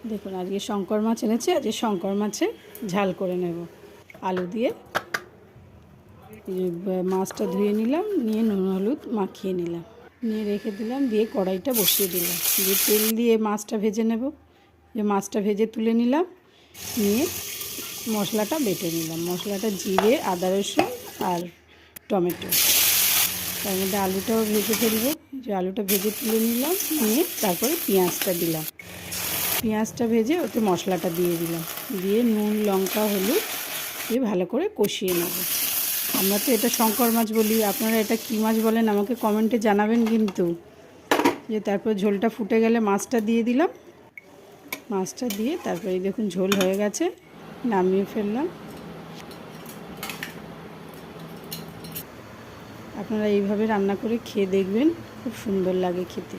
দেখুন আজকে শঙ্কর মাছ এনেছে, আজকে শঙ্কর মাছের ঝাল করে নেব আলু দিয়ে। মাছটা ধুয়ে নিলাম, নিয়ে নুন হলুদ মাখিয়ে নিলাম, নিয়ে রেখে দিলাম, দিয়ে কড়াইটা বসিয়ে দিলাম, দিয়ে তেল দিয়ে মাছটা ভেজে নেব। যে মাছটা ভেজে তুলে নিলাম, নিয়ে মশলাটা বেটে নিলাম। মশলাটা জিরে, আদা রসুন আর টমেটো, তার মধ্যে আলুটাও ভেজে ফেলবো। যে আলুটা ভেজে তুলে নিলাম, নিয়ে তারপরে পেঁয়াজটা দিলাম। পেঁয়াজটা ভেজে ওতে মশলাটা দিয়ে দিলাম, দিয়ে নুন লঙ্কা হলুদ দিয়ে ভালো করে কষিয়ে নেব। আমরা তো এটা শঙ্কর মাছ বলি, আপনারা এটা কী মাছ বলেন আমাকে কমেন্টে জানাবেন কিন্তু। যে তারপর ঝোলটা ফুটে গেলে মাছটা দিয়ে দিলাম। মাছটা দিয়ে তারপরে দেখুন ঝোল হয়ে গেছে, নামিয়ে ফেললাম। আপনারা এইভাবে রান্না করে খেয়ে দেখবেন, খুব সুন্দর লাগে খেতে।